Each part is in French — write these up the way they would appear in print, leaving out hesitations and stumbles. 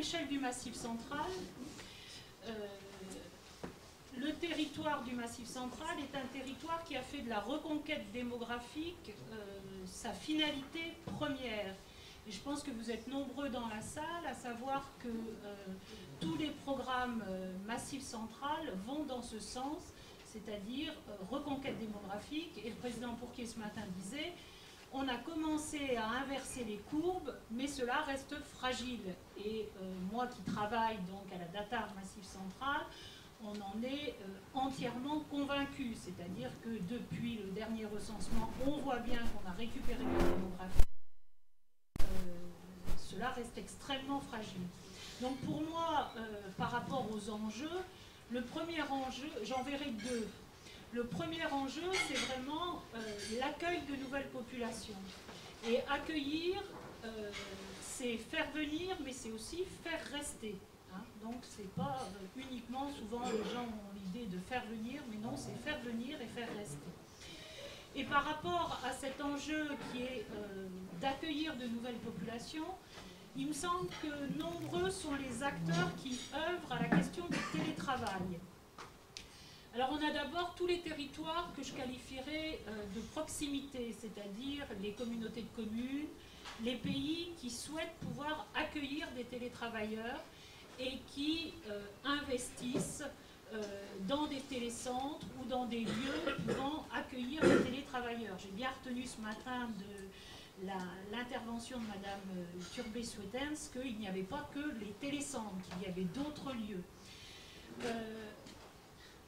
l'échelle du Massif central, le territoire du Massif central est un territoire qui a fait de la reconquête démographique sa finalité première. Et je pense que vous êtes nombreux dans la salle à savoir que tous les programmes Massif central vont dans ce sens, c'est-à-dire reconquête démographique. Et le président Pourquier ce matin disait, on a commencé à inverser les courbes, mais cela reste fragile. Et moi qui travaille donc à la DATAR Massif central, on en est entièrement convaincu, c'est-à-dire que depuis le dernier recensement, on voit bien qu'on a récupéré la démographie. Cela reste extrêmement fragile. Donc pour moi, par rapport aux enjeux, le premier enjeu, j'en verrai deux. Le premier enjeu, c'est vraiment l'accueil de nouvelles populations. Et accueillir, c'est faire venir, mais c'est aussi faire rester. Donc c'est pas uniquement, souvent les gens ont l'idée de faire venir, mais non, c'est faire venir et faire rester. Et par rapport à cet enjeu qui est d'accueillir de nouvelles populations, il me semble que nombreux sont les acteurs qui œuvrent à la question du télétravail. Alors on a d'abord tous les territoires que je qualifierais de proximité, c'est-à-dire les communautés de communes, les pays qui souhaitent pouvoir accueillir des télétravailleurs et qui investissent dans des télécentres ou dans des lieux pouvant accueillir des télétravailleurs. J'ai bien retenu ce matin de l'intervention de Madame Turbet-Sweetens qu'il n'y avait pas que les télécentres, qu'il y avait d'autres lieux.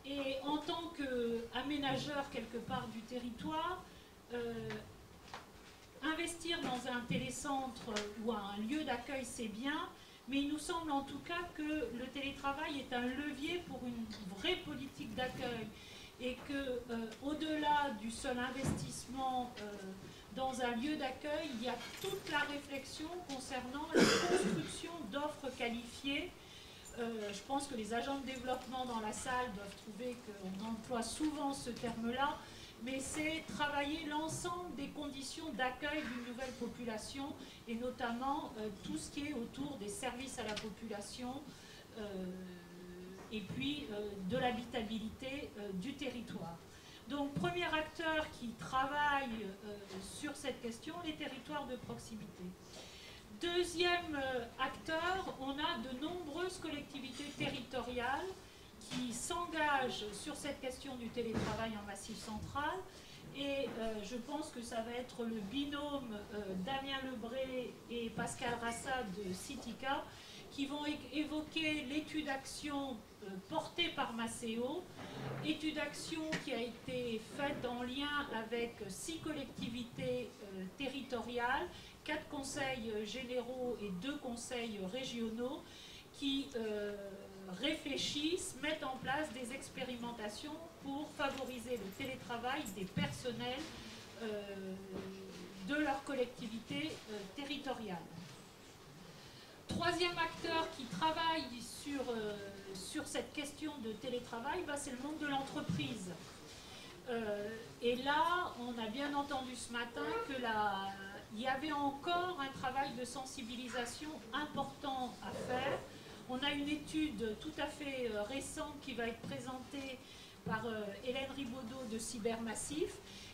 Et en tant qu'aménageur quelque part du territoire, investir dans un télécentre ou un lieu d'accueil, c'est bien, mais il nous semble en tout cas que le télétravail est un levier pour une vraie politique d'accueil et qu'au-delà du seul investissement dans un lieu d'accueil, il y a toute la réflexion concernant la construction d'offres qualifiées. Je pense que les agents de développement dans la salle doivent trouver qu'on emploie souvent ce terme-là, mais c'est travailler l'ensemble des conditions d'accueil d'une nouvelle population et notamment tout ce qui est autour des services à la population et puis de l'habitabilité du territoire. Donc, premier acteur qui travaille sur cette question, les territoires de proximité. Deuxième acteur, on a de nombreuses collectivités territoriales qui s'engagent sur cette question du télétravail en Massif central. Et je pense que ça va être le binôme Damien Lebré et Pascal Rassa de Citica qui vont évoquer l'étude action portée par Maceo, étude action qui a été faite en lien avec 6 collectivités territoriales, 4 conseils généraux et 2 conseils régionaux qui réfléchissent, mettent en place des expérimentations pour favoriser le télétravail des personnels de leur collectivité territoriale. Troisième acteur qui travaille sur cette question de télétravail, c'est le monde de l'entreprise. Et là, on a bien entendu ce matin qu'il y avait encore un travail de sensibilisation important à faire. On a une étude tout à fait récente qui va être présentée par Hélène Ribaudot de Cybermassif,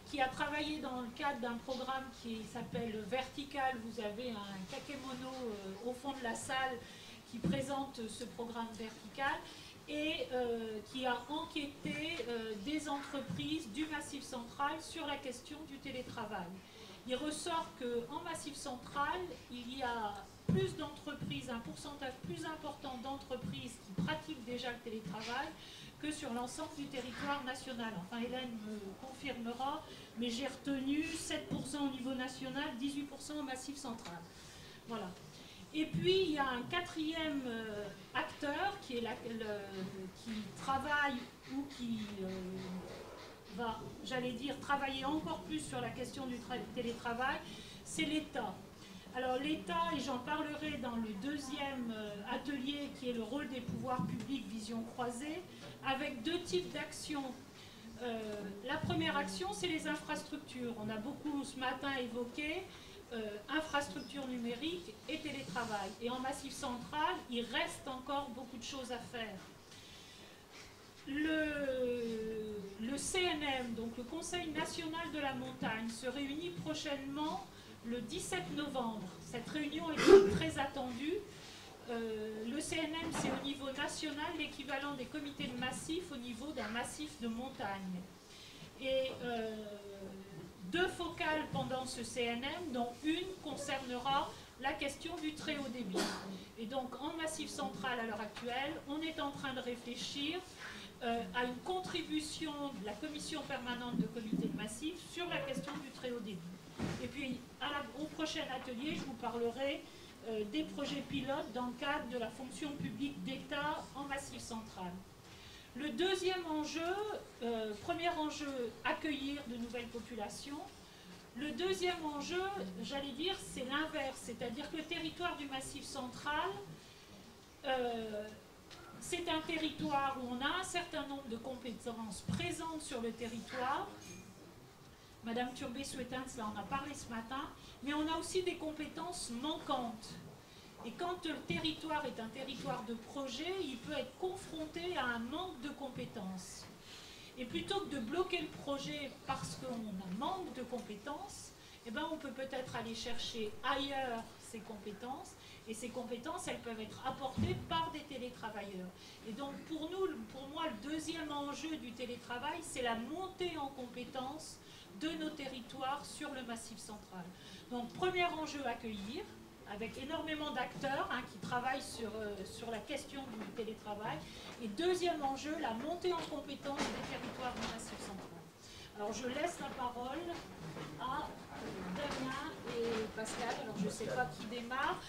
qui a travaillé dans le cadre d'un programme qui s'appelle Vertical. Vous avez un kakémono au fond de la salle qui présente ce programme Vertical et qui a enquêté des entreprises du Massif central sur la question du télétravail. Il ressort qu'en Massif central, il y a plus d'entreprises, un pourcentage plus important d'entreprises qui pratiquent déjà le télétravail que sur l'ensemble du territoire national. Enfin, Hélène me confirmera, mais j'ai retenu 7% au niveau national, 18% au Massif central. Voilà. Et puis, il y a un quatrième acteur qui travaille ou qui va, j'allais dire, travailler encore plus sur la question du télétravail, c'est l'État. Alors l'État, et j'en parlerai dans le deuxième atelier qui est le rôle des pouvoirs publics, vision croisée, avec 2 types d'actions. La première action, c'est les infrastructures. On a beaucoup ce matin évoqué infrastructure numérique et télétravail. Et en Massif central, il reste encore beaucoup de choses à faire. Le CNM, donc le Conseil national de la montagne, se réunit prochainement le 17 novembre. Cette réunion est très attendue. Le CNM, c'est au niveau national l'équivalent des comités de massif au niveau d'un massif de montagne. Et deux focales pendant ce CNM, dont une concernera la question du très haut débit. Et donc en Massif central à l'heure actuelle, on est en train de réfléchir à une contribution de la commission permanente de comité de massif sur la question du très haut débit. Et puis au prochain atelier, je vous parlerai des projets pilotes dans le cadre de la fonction publique d'État en Massif central. Le deuxième enjeu, premier enjeu, accueillir de nouvelles populations. Le deuxième enjeu, j'allais dire, c'est l'inverse, c'est-à-dire que le territoire du Massif central, c'est un territoire où on a un certain nombre de compétences présentes sur le territoire. Madame Turbet-Souetens, là on a parlé ce matin, mais on a aussi des compétences manquantes. Et quand le territoire est un territoire de projet, il peut être confronté à un manque de compétences. Et plutôt que de bloquer le projet parce qu'on manque de compétences, eh ben on peut peut-être aller chercher ailleurs ces compétences. Et ces compétences, elles peuvent être apportées par des télétravailleurs. Et donc pour moi, le deuxième enjeu du télétravail, c'est la montée en compétences de nos territoires sur le Massif central. Donc premier enjeu, accueillir, avec énormément d'acteurs qui travaillent sur la question du télétravail. Et deuxième enjeu, la montée en compétence des territoires du Massif central. Alors je laisse la parole à Damien et Pascal. Alors je ne sais pas qui démarre.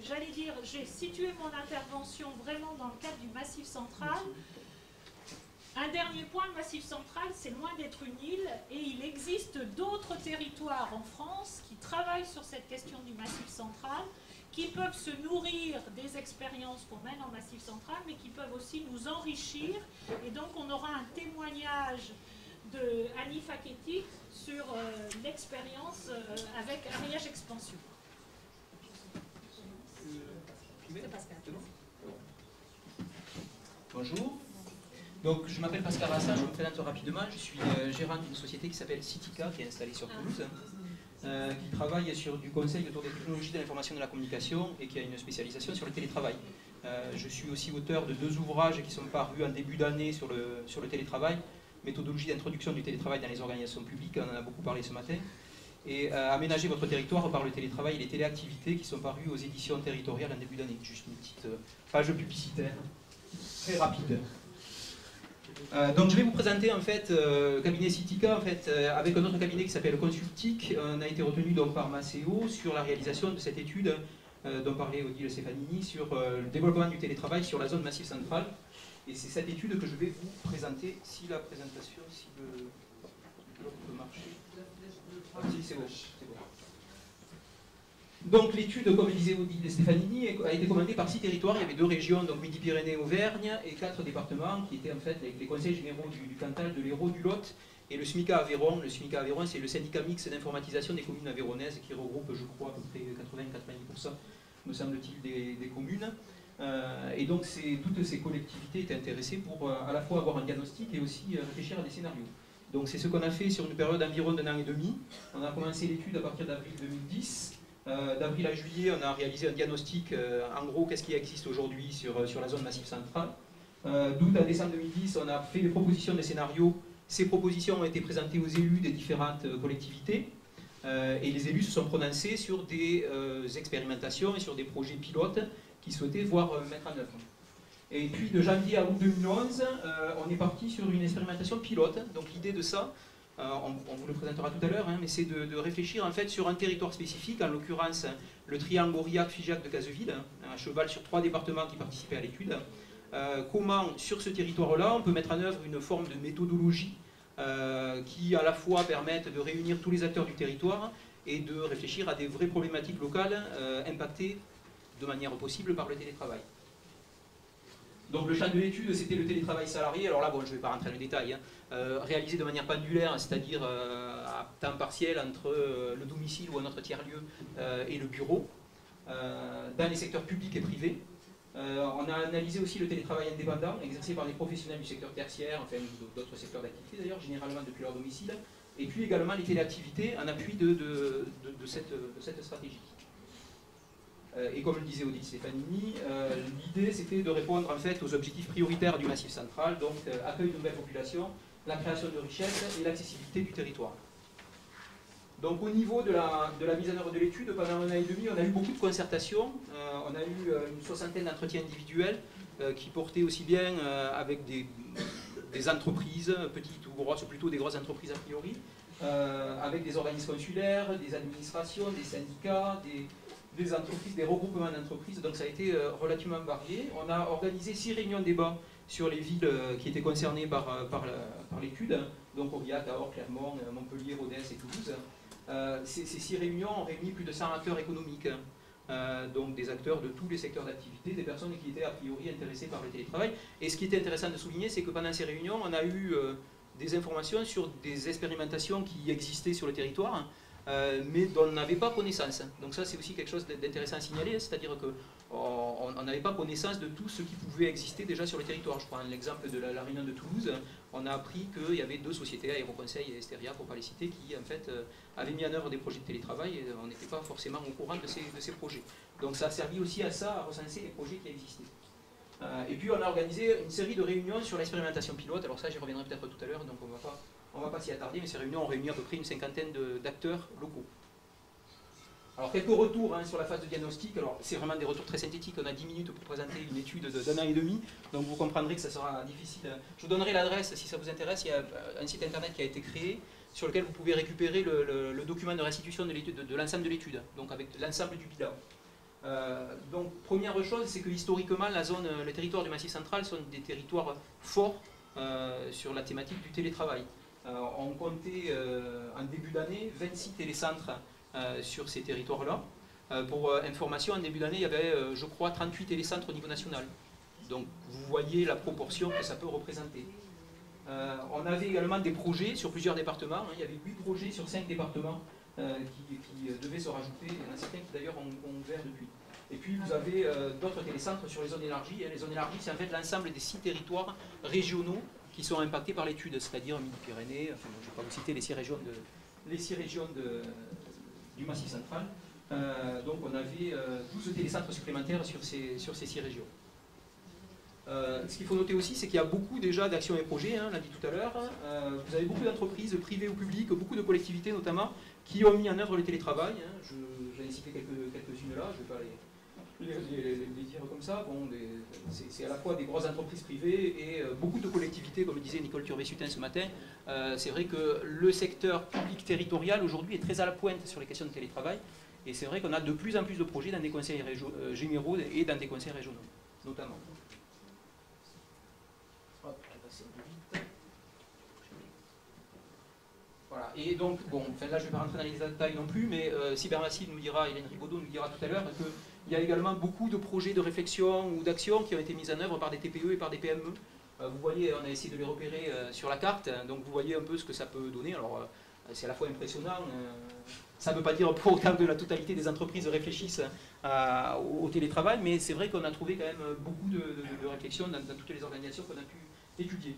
J'allais dire, j'ai situé mon intervention vraiment dans le cadre du Massif central. Un dernier point, le Massif central, c'est loin d'être une île et il existe d'autres territoires en France qui travaillent sur cette question du Massif central, qui peuvent se nourrir des expériences qu'on mène en Massif central, mais qui peuvent aussi nous enrichir. Et donc on aura un témoignage de Annie Faketi sur l'expérience avec Ariège Expansion. C'est Pascal. Bonjour. Donc, je m'appelle Pascal Rassa, je me présente rapidement. Je suis gérant d'une société qui s'appelle Citica, qui est installée sur Toulouse, qui travaille sur du conseil autour des technologies de l'information et de la communication et qui a une spécialisation sur le télétravail. Je suis aussi auteur de 2 ouvrages qui sont parus en début d'année sur le télétravail, méthodologie d'introduction du télétravail dans les organisations publiques, on en a beaucoup parlé ce matin, et aménager votre territoire par le télétravail et les téléactivités qui sont parus aux éditions territoriales en début d'année. Juste une petite page publicitaire, très rapide. Donc je vais vous présenter en fait le cabinet Citica avec un autre cabinet qui s'appelle Consultic. On a été retenu donc par Maceo sur la réalisation de cette étude dont parlait Odile Stefanini sur le développement du télétravail sur la zone Massif central. Et c'est cette étude que je vais vous présenter si la présentation, si le peut marcher. Si, c'est bon. Donc l'étude, comme disait Odile Stefanini, a été commandée par 6 territoires. Il y avait 2 régions, donc Midi-Pyrénées, Auvergne, et 4 départements qui étaient en fait les conseils généraux du Cantal, de l'Hérault, du Lot, et le SMICA Aveyron. Le SMICA Aveyron, c'est le syndicat mixte d'informatisation des communes aveyronnaises qui regroupe, je crois, à peu près 80-90%, me semble-t-il, des communes. Et donc toutes ces collectivités étaient intéressées pour à la fois avoir un diagnostic et aussi réfléchir à des scénarios. Donc c'est ce qu'on a fait sur une période d'environ d'1 an et demi. On a commencé l'étude à partir d'avril 2010. D'avril à juillet, on a réalisé un diagnostic, en gros, qu'est-ce qui existe aujourd'hui sur la zone Massif central. D'août à décembre 2010, on a fait des propositions de scénarios. Ces propositions ont été présentées aux élus des différentes collectivités. Et les élus se sont prononcés sur des expérimentations et sur des projets pilotes qu'ils souhaitaient voir mettre en œuvre. Et puis de janvier à août 2011, on est parti sur une expérimentation pilote. Donc l'idée de ça, on vous le présentera tout à l'heure, mais c'est de réfléchir en fait sur un territoire spécifique, en l'occurrence le triangle Aurillac-Figeac de Cazeville, à cheval sur 3 départements qui participaient à l'étude. Comment sur ce territoire-là on peut mettre en œuvre une forme de méthodologie qui à la fois permette de réunir tous les acteurs du territoire et de réfléchir à des vraies problématiques locales impactées de manière possible par le télétravail. Donc le champ de l'étude, c'était le télétravail salarié. Alors là, bon, je ne vais pas rentrer dans les détails, hein. Réalisé de manière pendulaire, c'est-à-dire à temps partiel entre le domicile ou un autre tiers-lieu et le bureau, dans les secteurs publics et privés. On a analysé aussi le télétravail indépendant, exercé par des professionnels du secteur tertiaire, enfin d'autres secteurs d'activité d'ailleurs, généralement depuis leur domicile, et puis également les téléactivités en appui de cette stratégie. Et comme le disait Odile Stefanini, l'idée c'était de répondre en fait aux objectifs prioritaires du Massif central, donc accueil de nouvelles populations, la création de richesses et l'accessibilité du territoire. Donc au niveau de la mise en œuvre de l'étude, pendant un an et demi, on a eu beaucoup de concertations, on a eu une soixantaine d'entretiens individuels qui portaient aussi bien avec des entreprises, petites ou grosses, plutôt des grosses entreprises a priori, avec des organismes consulaires, des administrations, des syndicats, des entreprises, des regroupements d'entreprises, donc ça a été relativement varié. On a organisé 6 réunions de débat sur les villes qui étaient concernées par l'étude, donc Aurillac, Cahors, Clermont, Montpellier, Rodez et Toulouse. Ces 6 réunions ont réuni plus de 100 acteurs économiques, donc des acteurs de tous les secteurs d'activité, des personnes qui étaient a priori intéressées par le télétravail. Et ce qui était intéressant de souligner, c'est que pendant ces réunions, on a eu des informations sur des expérimentations qui existaient sur le territoire, mais dont on n'avait pas connaissance. Donc ça c'est aussi quelque chose d'intéressant à signaler, c'est-à-dire qu'on n'avait pas connaissance de tout ce qui pouvait exister déjà sur le territoire. Je prends l'exemple de la réunion de Toulouse, on a appris qu'il y avait 2 sociétés, Aéroconseil et Esteria, pour ne pas les citer, qui en fait avaient mis en œuvre des projets de télétravail et on n'était pas forcément au courant de ces projets. Donc ça a servi aussi à ça, à recenser les projets qui existaient. Et puis on a organisé une série de réunions sur l'expérimentation pilote, alors ça j'y reviendrai peut-être tout à l'heure, donc on va pas s'y attarder, mais ces réunions ont réuni à peu près une cinquantaine d'acteurs locaux. Alors quelques retours sur la phase de diagnostic, alors c'est vraiment des retours très synthétiques, on a 10 minutes pour présenter une étude d'un an et demi, donc vous comprendrez que ça sera difficile. Je vous donnerai l'adresse si ça vous intéresse, il y a un site internet qui a été créé, sur lequel vous pouvez récupérer le document de restitution de l'ensemble de l'étude, donc avec l'ensemble du bilan. Donc première chose, c'est que historiquement le territoire du Massif central sont des territoires forts sur la thématique du télétravail. On comptait en début d'année 26 télécentres sur ces territoires-là. Pour information, en début d'année, il y avait, je crois, 38 télécentres au niveau national. Donc vous voyez la proportion que ça peut représenter. On avait également des projets sur plusieurs départements. Il y avait 8 projets sur 5 départements qui devaient se rajouter. Il y en a certains qui d'ailleurs ont ouvert depuis. Et puis vous avez d'autres télécentres sur les zones élargies. Les zones élargies, c'est en fait l'ensemble des 6 territoires régionaux qui sont impactés par l'étude, c'est-à-dire Midi-Pyrénées, enfin, je ne vais pas vous citer les 6 régions du Massif central. Donc on avait 12 télécentres supplémentaires sur ces 6 régions. Ce qu'il faut noter aussi, c'est qu'il y a beaucoup déjà d'actions et projets, on l'a dit tout à l'heure. Vous avez beaucoup d'entreprises, privées ou publiques, beaucoup de collectivités notamment, qui ont mis en œuvre le télétravail. J'en ai cité quelques-unes là, je ne vais pas les dire comme ça. Bon, c'est à la fois des grosses entreprises privées et beaucoup de collectivités, comme le disait Nicole Turvé-Sutin ce matin. C'est vrai que le secteur public territorial aujourd'hui est très à la pointe sur les questions de télétravail. Et c'est vrai qu'on a de plus en plus de projets dans des conseils généraux et dans des conseils régionaux, notamment. Hop, je vais passer un peu vite. Voilà. Et donc, bon, enfin là je ne vais pas rentrer dans les détails non plus, mais Cybermassive nous dira, Hélène Rigaudot nous dira tout à l'heure qu'il y a également beaucoup de projets de réflexion ou d'actions qui ont été mis en œuvre par des TPE et par des PME. Vous voyez, on a essayé de les repérer sur la carte, donc vous voyez un peu ce que ça peut donner. Alors, c'est à la fois impressionnant, ça ne veut pas dire pour autant que la totalité des entreprises réfléchissent au télétravail, mais c'est vrai qu'on a trouvé quand même beaucoup de réflexions dans toutes les organisations qu'on a pu étudier.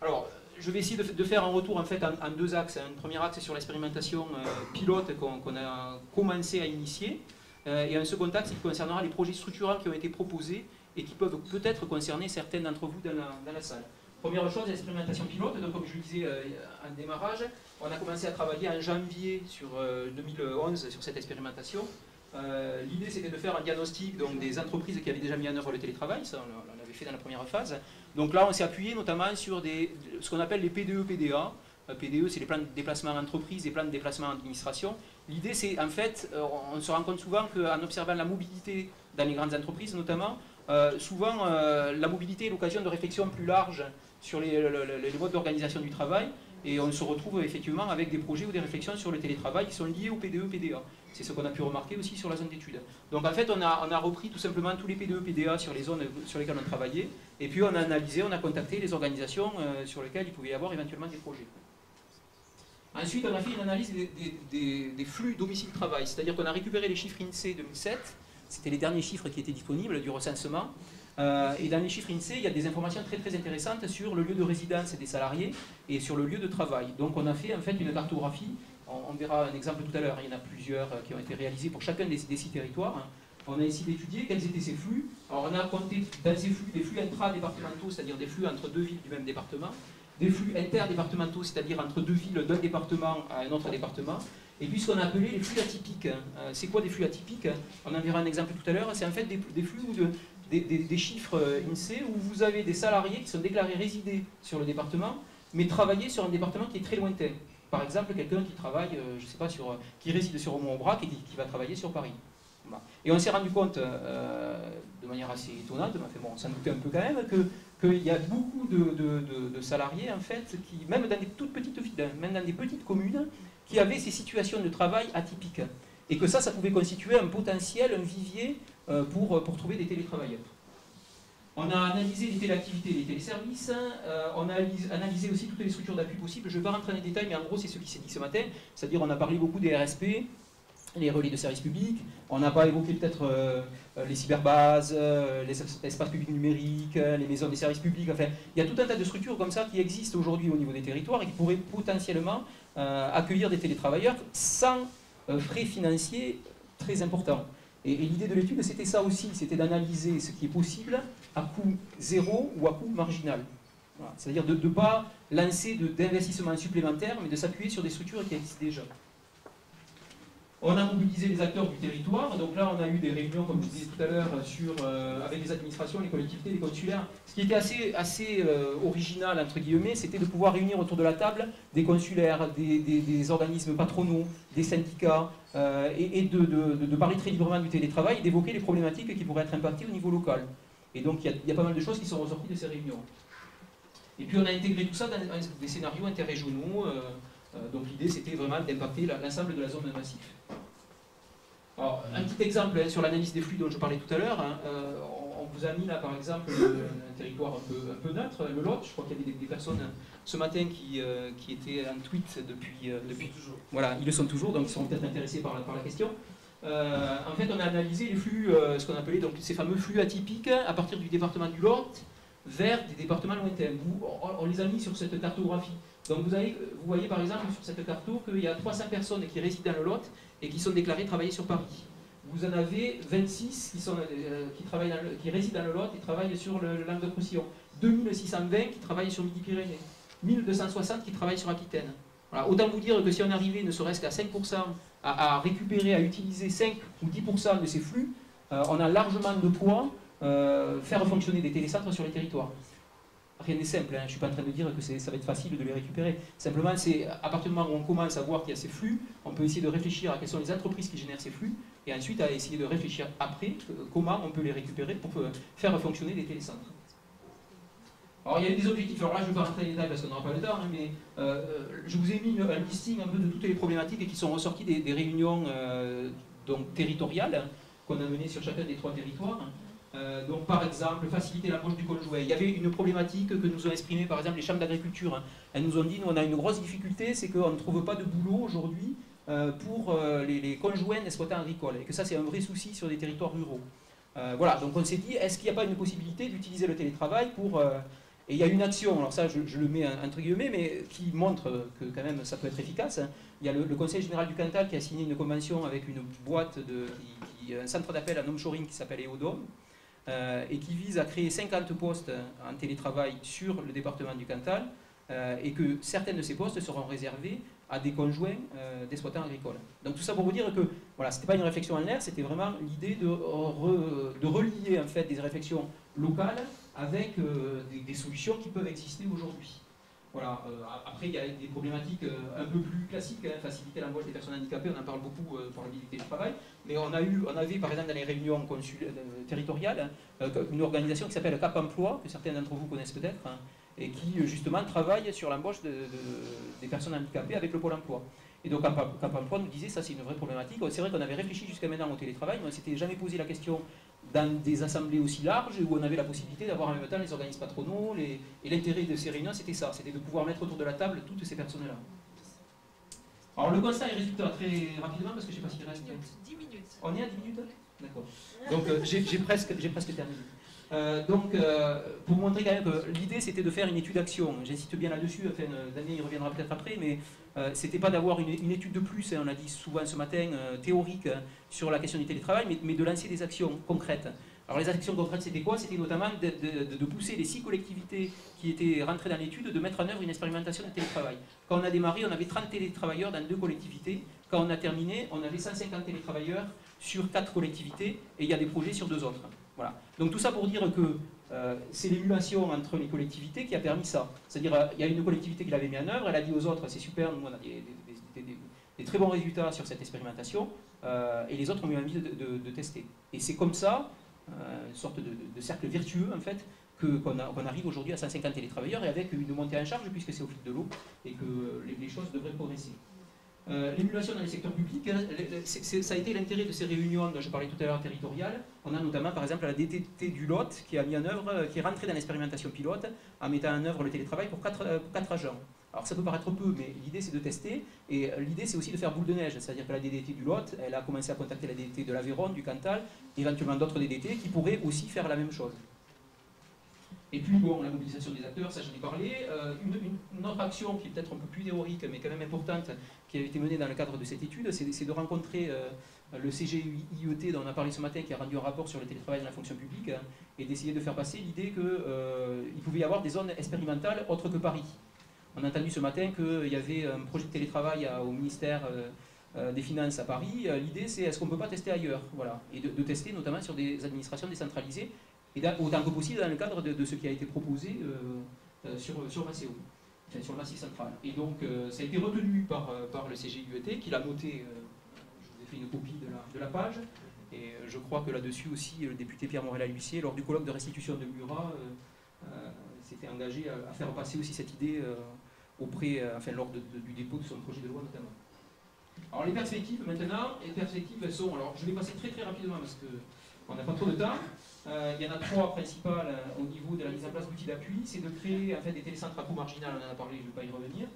Alors, je vais essayer de faire un retour en fait en 2 axes. Un premier axe sur l'expérimentation pilote qu'on a commencé à initier, et un second axe qui concernera les projets structurants qui ont été proposés et qui peuvent peut-être concerner certains d'entre vous dans la salle. Première chose, l'expérimentation pilote. Donc, comme je le disais en démarrage, on a commencé à travailler en janvier 2011 sur cette expérimentation. L'idée c'était de faire un diagnostic donc, des entreprises qui avaient déjà mis en œuvre le télétravail, ça on l'avait fait dans la première phase. Donc là on s'est appuyé notamment sur ce qu'on appelle les PDE-PDA. PDE c'est les plans de déplacement en entreprise et plans de déplacement en administration. L'idée c'est en fait, on se rend compte souvent qu'en observant la mobilité dans les grandes entreprises notamment, souvent la mobilité est l'occasion de réflexions plus larges sur les modes d'organisation du travail. et on se retrouve effectivement avec des projets ou des réflexions sur le télétravail qui sont liés au PDE, PDA. C'est ce qu'on a pu remarquer aussi sur la zone d'études. Donc en fait, on a repris tout simplement tous les PDE, PDA sur les zones sur lesquelles on travaillait, et puis on a analysé, on a contacté les organisations sur lesquelles il pouvait y avoir éventuellement des projets. Ensuite, on a fait une analyse des flux domicile-travail, c'est-à-dire qu'on a récupéré les chiffres INSEE 2007, c'était les derniers chiffres qui étaient disponibles du recensement, et dans les chiffres INSEE, il y a des informations très très intéressantes sur le lieu de résidence des salariés et sur le lieu de travail. Donc on a fait en fait une cartographie, on verra un exemple tout à l'heure, il y en a plusieurs qui ont été réalisés pour chacun des 6 territoires. On a essayé d'étudier quels étaient ces flux. Alors on a compté dans ces flux des flux intra-départementaux, c'est-à-dire des flux entre 2 villes du même département, des flux interdépartementaux, c'est-à-dire entre 2 villes d'un département à un autre département, et puis ce qu'on a appelé les flux atypiques. C'est quoi des flux atypiques? On en verra un exemple tout à l'heure, c'est en fait des flux où des chiffres INSEE où vous avez des salariés qui sont déclarés résider sur le département, mais travailler sur un département qui est très lointain. Par exemple, quelqu'un qui travaille, je sais pas, qui réside sur Aumont-Aubrac et qui va travailler sur Paris. Voilà. Et on s'est rendu compte, de manière assez étonnante, mais bon, on s'en doutait un peu quand même, qu'il y a beaucoup de salariés, en fait, qui, même dans des toutes petites villes, même dans des petites communes, qui avaient ces situations de travail atypiques. Et que ça pouvait constituer un potentiel, un vivier pour trouver des télétravailleurs. On a analysé les téléactivités et les téléservices, on a analysé aussi toutes les structures d'appui possibles. Je ne vais pas rentrer dans les détails, mais en gros, c'est ce qui s'est dit ce matin. C'est-à-dire, on a parlé beaucoup des RSP, les relais de services publics, on n'a pas évoqué peut-être les cyberbases, les espaces publics numériques, les maisons des services publics. Enfin, il y a tout un tas de structures comme ça qui existent aujourd'hui au niveau des territoires et qui pourraient potentiellement accueillir des télétravailleurs sans frais financiers très importants. Et l'idée de l'étude, c'était ça aussi, c'était d'analyser ce qui est possible à coût zéro ou à coût marginal. Voilà. C'est-à-dire de ne pas lancer d'investissements supplémentaires, mais de s'appuyer sur des structures qui existent déjà. On a mobilisé les acteurs du territoire, donc là on a eu des réunions, comme je disais tout à l'heure, avec les administrations, les collectivités, les consulaires. Ce qui était assez original, entre guillemets, c'était de pouvoir réunir autour de la table des consulaires, des organismes patronaux, des syndicats, et de parler très librement du télétravail et d'évoquer les problématiques qui pourraient être impactées au niveau local. Et donc il y a pas mal de choses qui sont ressorties de ces réunions. Et puis on a intégré tout ça dans des scénarios interrégionaux. Donc l'idée c'était vraiment d'impacter l'ensemble de la zone massive. Alors, un petit exemple sur l'analyse des flux dont je parlais tout à l'heure. On vous a mis là par exemple un territoire un peu neutre, le Lot. Je crois qu'il y avait des personnes ce matin qui étaient en tweet depuis voilà, ils le sont toujours, donc ils seront peut-être intéressés par la question. En fait, on a analysé les flux, ce qu'on appelait donc ces fameux flux atypiques à partir du département du Lot vers des départements lointains. On les a mis sur cette cartographie. Donc vous voyez par exemple sur cette carte qu'il y a 300 personnes qui résident dans le Lot et qui sont déclarées travailler sur Paris. Vous en avez 26 qui résident dans le Lot et travaillent sur le Languedoc-Roussillon. 2620 qui travaillent sur Midi-Pyrénées. 1260 qui travaillent sur Aquitaine. Voilà. Autant vous dire que si on arrivait ne serait-ce qu'à 5% à récupérer, à utiliser 5 ou 10% de ces flux, on a largement de quoi faire fonctionner des télécentres sur les territoires. Rien n'est simple, hein. Je ne suis pas en train de dire que ça va être facile de les récupérer. Simplement, c'est à partir du moment où on commence à voir qu'il y a ces flux, on peut essayer de réfléchir à quelles sont les entreprises qui génèrent ces flux, et ensuite à essayer de réfléchir après comment on peut les récupérer pour faire fonctionner des télécentres. Alors il y a eu des objectifs, alors là je ne vais pas rentrer dans les détails parce qu'on n'aura pas le temps, hein, mais je vous ai mis un listing un peu de toutes les problématiques qui sont ressorties des réunions donc, territoriales qu'on a menées sur chacun des 3 territoires. Donc par exemple, faciliter l'approche du conjoint. Il y avait une problématique que nous ont exprimée par exemple les chambres d'agriculture. Elles nous ont dit, nous on a une grosse difficulté, c'est qu'on ne trouve pas de boulot aujourd'hui pour les conjoints d'exploitants agricoles, et que ça c'est un vrai souci sur des territoires ruraux. Voilà, donc on s'est dit, est-ce qu'il n'y a pas une possibilité d'utiliser le télétravail pour... et il y a une action, alors ça je le mets entre guillemets, mais qui montre que quand même ça peut être efficace. Il y a le Conseil général du Cantal qui a signé une convention avec une boîte, un centre d'appel en homeshoring qui s'appelle EODOM, et qui vise à créer 50 postes en télétravail sur le département du Cantal, et que certains de ces postes seront réservés à des conjoints d'exploitants agricoles. Donc tout ça pour vous dire que voilà, ce n'était pas une réflexion en l'air, c'était vraiment l'idée de relier en fait, des réflexions locales avec des solutions qui peuvent exister aujourd'hui. Voilà. Après, il y a des problématiques un peu plus classiques, hein, faciliter l'embauche des personnes handicapées, on en parle beaucoup pour la mobilité du travail, mais on avait par exemple dans les réunions territoriales une organisation qui s'appelle Cap Emploi, que certains d'entre vous connaissent peut-être, hein, et qui justement travaille sur l'embauche des personnes handicapées avec le Pôle emploi. Et donc Cap Emploi nous disait ça c'est une vraie problématique. C'est vrai qu'on avait réfléchi jusqu'à maintenant au télétravail, mais on ne s'était jamais posé la question dans des assemblées aussi larges où on avait la possibilité d'avoir en même temps les organismes patronaux, et l'intérêt de ces réunions c'était ça, c'était de pouvoir mettre autour de la table toutes ces personnes-là. Alors le constat et résultat, très rapidement, parce que je ne sais pas s'il reste. 10 minutes. On est à 10 minutes? D'accord. Donc j'ai presque terminé. Pour montrer quand même que l'idée c'était de faire une étude d'action. J'insiste bien là-dessus, enfin, Damien y reviendra peut-être après, mais c'était pas d'avoir une étude de plus, hein, on l'a dit souvent ce matin, théorique sur la question du télétravail, mais de lancer des actions concrètes. Alors les actions concrètes c'était quoi? C'était notamment de pousser les 6 collectivités qui étaient rentrées dans l'étude de mettre en œuvre une expérimentation de télétravail. Quand on a démarré, on avait 30 télétravailleurs dans 2 collectivités. Quand on a terminé, on avait 150 télétravailleurs sur 4 collectivités, et il y a des projets sur 2 autres. Voilà. Donc tout ça pour dire que c'est l'émulation entre les collectivités qui a permis ça. C'est-à-dire il y a une collectivité qui l'avait mis en œuvre, elle a dit aux autres c'est super, nous on a des très bons résultats sur cette expérimentation, et les autres ont eu envie de tester. Et c'est comme ça, une sorte de cercle vertueux en fait, qu'on arrive aujourd'hui à 150 télétravailleurs, et avec une montée en charge puisque c'est au fil de l'eau et que les choses devraient progresser. L'émulation dans les secteurs publics, ça a été l'intérêt de ces réunions dont je parlais tout à l'heure territoriales. On a notamment par exemple la DTT du Lot qui a mis en œuvre, qui est rentrée dans l'expérimentation pilote en mettant en œuvre le télétravail pour 4 agents. Alors ça peut paraître peu, mais l'idée c'est de tester, et l'idée c'est aussi de faire boule de neige, c'est-à-dire que la DDT du Lot, elle a commencé à contacter la DDT de l'Aveyron, du Cantal, éventuellement d'autres DDT qui pourraient aussi faire la même chose. Et puis bon, la mobilisation des acteurs, ça j'en ai parlé. Une autre action qui est peut-être un peu plus théorique, mais quand même importante, qui a été menée dans le cadre de cette étude, c'est de rencontrer le CGIET dont on a parlé ce matin, qui a rendu un rapport sur le télétravail dans la fonction publique, et d'essayer de faire passer l'idée qu'il pouvait y avoir des zones expérimentales autres que Paris. On a entendu ce matin qu'il y avait un projet de télétravail au ministère des Finances à Paris. L'idée c'est est-ce qu'on ne peut pas tester ailleurs, voilà, et de tester notamment sur des administrations décentralisées, et autant que possible dans le cadre de ce qui a été proposé sur Macéo, enfin, sur le Massif central. Et donc ça a été retenu par le CGIET qui l'a noté, je vous ai fait une copie de la page, et je crois que là-dessus aussi le député Pierre Morella-Huissier, lors du colloque de restitution de Murat, s'était engagé à faire passer aussi cette idée lors du dépôt de son projet de loi notamment. Alors les perspectives maintenant, elles sont, alors je vais passer très très rapidement parce qu'on n'a pas trop de temps. Il y en a 3 principales au niveau de la mise en place d'outils d'appui. C'est de créer en fait, des télécentres à coût marginal, on en a parlé, je ne vais pas y revenir.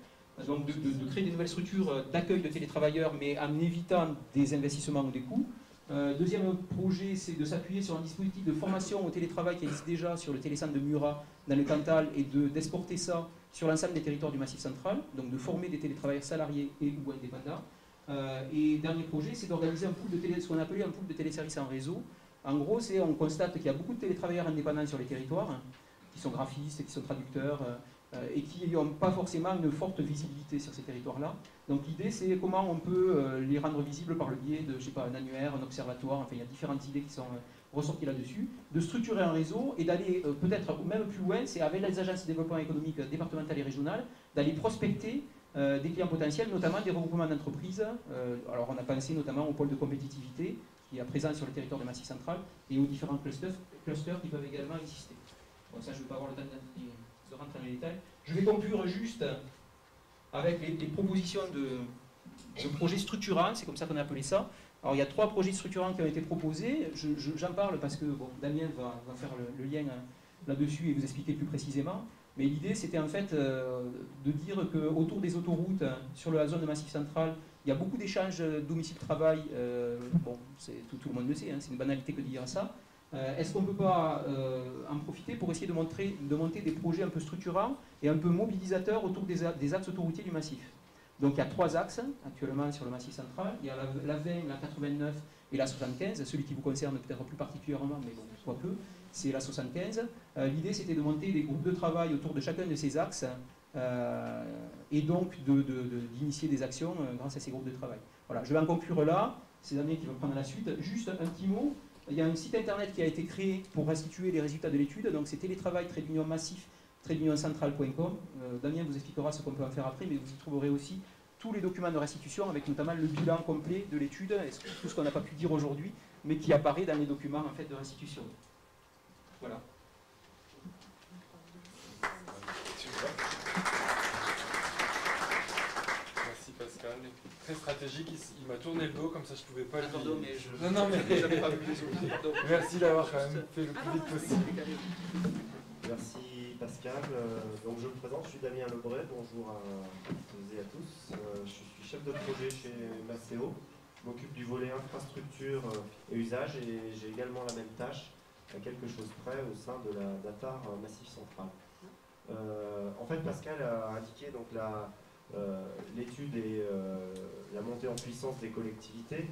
Donc de créer des nouvelles structures d'accueil de télétravailleurs, mais en évitant des investissements ou des coûts. Deuxième projet, c'est de s'appuyer sur un dispositif de formation au télétravail qui existe déjà sur le télécentre de Murat dans le Cantal, et d'exporter ça sur l'ensemble des territoires du Massif central, donc de former des télétravailleurs salariés et ou indépendants. Et dernier projet, c'est d'organiser ce qu'on appelait un pool de téléservices en réseau. En gros, on constate qu'il y a beaucoup de télétravailleurs indépendants sur les territoires, qui sont graphistes, qui sont traducteurs, et qui n'ont pas forcément une forte visibilité sur ces territoires-là. Donc l'idée, c'est comment on peut les rendre visibles par le biais de, je sais pas, un annuaire, un observatoire, enfin il y a différentes idées qui sont ressorties là-dessus, de structurer un réseau et d'aller peut-être même plus loin, c'est avec les agences de développement économique départementales et régionales, d'aller prospecter des clients potentiels, notamment des regroupements d'entreprises. Alors on a pensé notamment au pôle de compétitivité, qui est présent sur le territoire de Massif central, et aux différents clusters qui peuvent également exister. Bon, ça je ne vais pas avoir le temps de rentrer dans les détails. Je vais conclure juste avec les propositions de projets structurants, c'est comme ça qu'on a appelé ça. Alors il y a 3 projets structurants qui ont été proposés, j'en parle parce que bon, Damien va faire le lien là-dessus et vous expliquer plus précisément. Mais l'idée c'était en fait de dire qu'autour des autoroutes, sur la zone de Massif central, il y a beaucoup d'échanges domicile-travail, bon, tout le monde le sait, hein, c'est une banalité que de dire ça. Est-ce qu'on ne peut pas en profiter pour essayer de monter des projets un peu structurants et un peu mobilisateurs autour des axes autoroutiers du massif? Donc il y a 3 axes actuellement sur le Massif central, il y a la 20, la 89 et la 75, celui qui vous concerne peut-être plus particulièrement, mais bon, soit peu, c'est la 75. L'idée c'était de monter des groupes de travail autour de chacun de ces axes, et donc d'initier des actions grâce à ces groupes de travail. Voilà, je vais en conclure là, c'est Damien qui va prendre la suite. Juste un petit mot, il y a un site internet qui a été créé pour restituer les résultats de l'étude, donc c'est télétravail-massif-central.com. Damien vous expliquera ce qu'on peut en faire après, mais vous y trouverez aussi tous les documents de restitution avec notamment le bilan complet de l'étude, et tout ce qu'on n'a pas pu dire aujourd'hui, mais qui apparaît dans les documents en fait, de restitution. Voilà. très stratégique. Il m'a tourné le dos, comme ça je pouvais pas le dire. Pardon, mais je... Non, mais... j'avais pas vu les autres. Merci d'avoir quand même fait le plus vite possible. Merci Pascal. Donc je me présente, je suis Damien Lebray, bonjour à toutes et à tous. Je suis chef de projet chez Maceo. Je m'occupe du volet infrastructure et usage et j'ai également la même tâche, à quelque chose près, au sein de la Datar Massif Central. En fait, Pascal a indiqué donc l'étude et la montée en puissance des collectivités.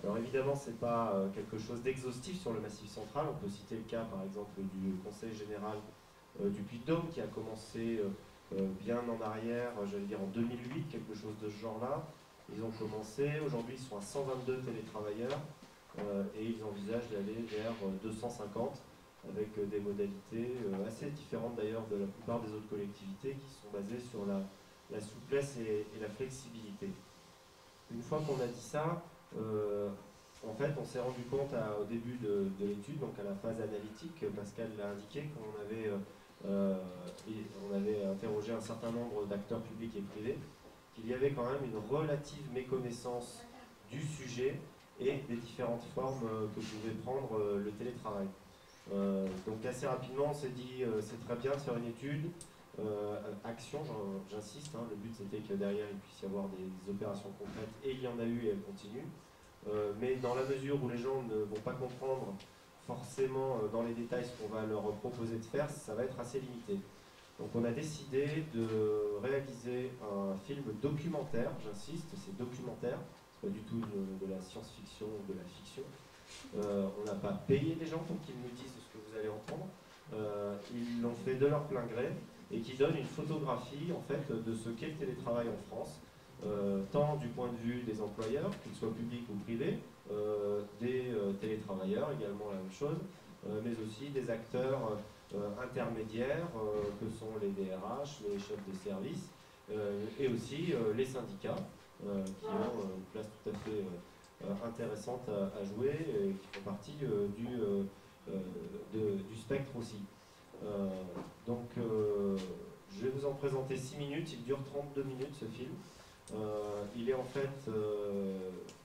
Alors évidemment, ce n'est pas quelque chose d'exhaustif sur le Massif Central. On peut citer le cas, par exemple, du Conseil général du Puy-de-Dôme, qui a commencé bien en arrière, j'allais dire en 2008, quelque chose de ce genre-là. Ils ont commencé, aujourd'hui ils sont à 122 télétravailleurs et ils envisagent d'aller vers 250 avec des modalités assez différentes d'ailleurs de la plupart des autres collectivités qui sont basées sur la souplesse et la flexibilité. Une fois qu'on a dit ça, en fait on s'est rendu compte au début de l'étude, donc à la phase analytique, Pascal l'a indiqué, on avait interrogé un certain nombre d'acteurs publics et privés, qu'il y avait quand même une relative méconnaissance du sujet et des différentes formes que pouvait prendre le télétravail. Donc assez rapidement on s'est dit c'est très bien de faire une étude, action, j'insiste, le but c'était que derrière il puisse y avoir des opérations concrètes et il y en a eu et elles continuent. Mais dans la mesure où les gens ne vont pas comprendre forcément dans les détails ce qu'on va leur proposer de faire, ça va être assez limité. Donc on a décidé de réaliser un film documentaire, j'insiste, c'est documentaire, c'est pas du tout de la science-fiction ou de la fiction. On n'a pas payé les gens pour qu'ils nous disent ce que vous allez entendre. Ils l'ont fait de leur plein gré et qui donne une photographie en fait de ce qu'est le télétravail en France, tant du point de vue des employeurs, qu'ils soient publics ou privés, des télétravailleurs également la même chose, mais aussi des acteurs intermédiaires que sont les DRH, les chefs de service et aussi les syndicats qui ont une place tout à fait intéressante à jouer et qui font partie du spectre aussi. Donc je vais vous en présenter 6 minutes, il dure 32 minutes ce film. Il est en fait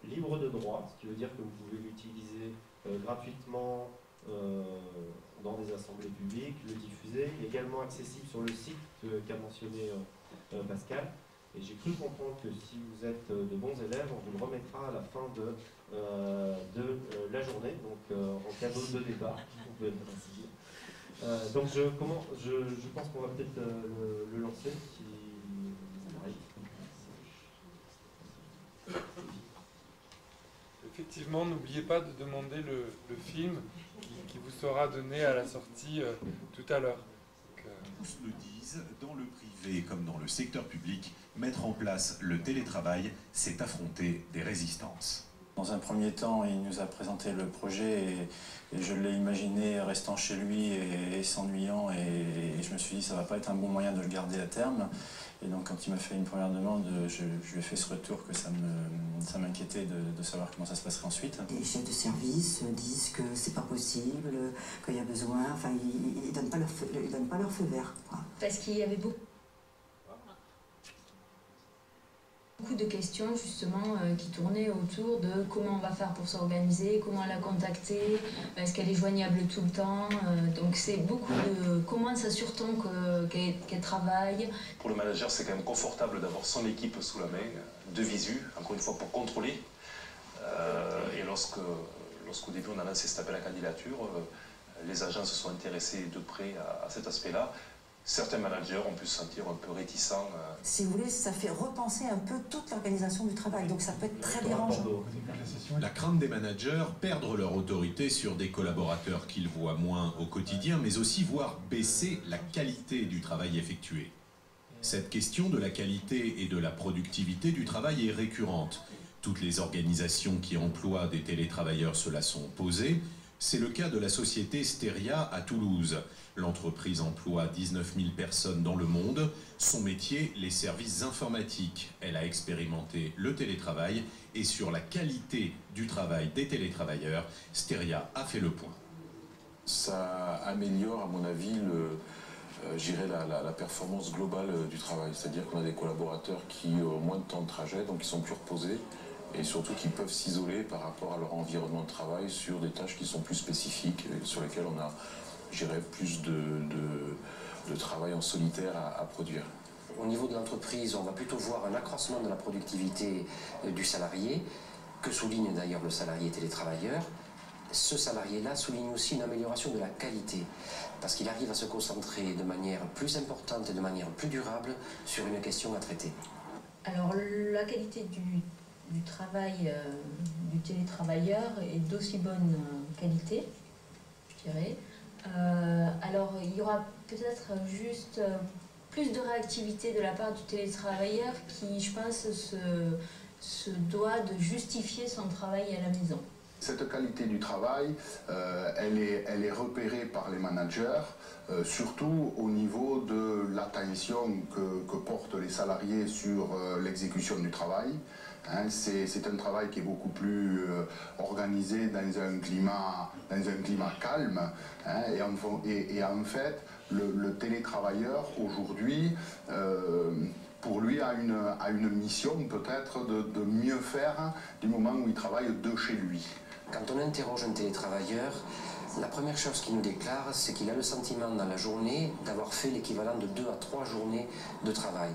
libre de droit, ce qui veut dire que vous pouvez l'utiliser gratuitement dans des assemblées publiques, le diffuser. Il est également accessible sur le site qu'a mentionné Pascal. Et j'ai cru comprendre que si vous êtes de bons élèves, on vous le remettra à la fin de la journée, donc en cadeau de départ, on peut ainsi dire. Donc je pense qu'on va peut-être le lancer. Si ça arrive. Effectivement, n'oubliez pas de demander le film qui vous sera donné à la sortie tout à l'heure. Tous le disent, dans le privé comme dans le secteur public, mettre en place le télétravail, c'est affronter des résistances. Dans un premier temps, il nous a présenté le projet et je l'ai imaginé restant chez lui et s'ennuyant et je me suis dit ça va pas être un bon moyen de le garder à terme. Et donc quand il m'a fait une première demande, je lui ai fait ce retour que ça m'inquiétait de savoir comment ça se passerait ensuite. Les chefs de service disent que c'est pas possible, qu'il y a besoin, enfin ils donnent pas leur feu vert, quoi. Parce qu'il y avait beaucoup de questions justement qui tournaient autour de comment on va faire pour s'organiser, comment la contacter, est-ce qu'elle est joignable tout le temps, donc c'est beaucoup de comment s'assure-t-on qu'elle travaille. Pour le manager, c'est quand même confortable d'avoir son équipe sous la main, de visu, encore une fois pour contrôler. Et lorsqu'au début on a lancé cet appel à candidature, les agents se sont intéressés de près à cet aspect-là. Certains managers ont pu se sentir un peu réticents. Si vous voulez, ça fait repenser un peu toute l'organisation du travail, donc ça peut être très dérangeant. La crainte des managers, perdre leur autorité sur des collaborateurs qu'ils voient moins au quotidien, mais aussi voir baisser la qualité du travail effectué. Cette question de la qualité et de la productivité du travail est récurrente. Toutes les organisations qui emploient des télétravailleurs se la sont posées. C'est le cas de la société Steria à Toulouse. L'entreprise emploie 19 000 personnes dans le monde. Son métier, les services informatiques. Elle a expérimenté le télétravail et sur la qualité du travail des télétravailleurs, Steria a fait le point. Ça améliore, à mon avis, la performance globale du travail. C'est-à-dire qu'on a des collaborateurs qui ont moins de temps de trajet, donc ils sont plus reposés, et surtout qui peuvent s'isoler par rapport à leur environnement de travail sur des tâches qui sont plus spécifiques, et sur lesquelles on a, je dirais, plus de travail en solitaire à produire. Au niveau de l'entreprise, on va plutôt voir un accroissement de la productivité du salarié, que souligne d'ailleurs le salarié télétravailleur. Ce salarié-là souligne aussi une amélioration de la qualité, parce qu'il arrive à se concentrer de manière plus importante et de manière plus durable sur une question à traiter. Alors la qualité du travail du télétravailleur est d'aussi bonne qualité, je dirais. Alors il y aura peut-être juste plus de réactivité de la part du télétravailleur qui, je pense, se doit de justifier son travail à la maison. Cette qualité du travail, elle est repérée par les managers, surtout au niveau de l'attention que portent les salariés sur l'exécution du travail. Hein, c'est un travail qui est beaucoup plus organisé dans un climat calme. Hein, et en fait, le télétravailleur aujourd'hui, pour lui, a une mission peut-être de mieux faire du moment où il travaille de chez lui. Quand on interroge un télétravailleur, la première chose qu'il nous déclare, c'est qu'il a le sentiment dans la journée d'avoir fait l'équivalent de 2 à 3 journées de travail,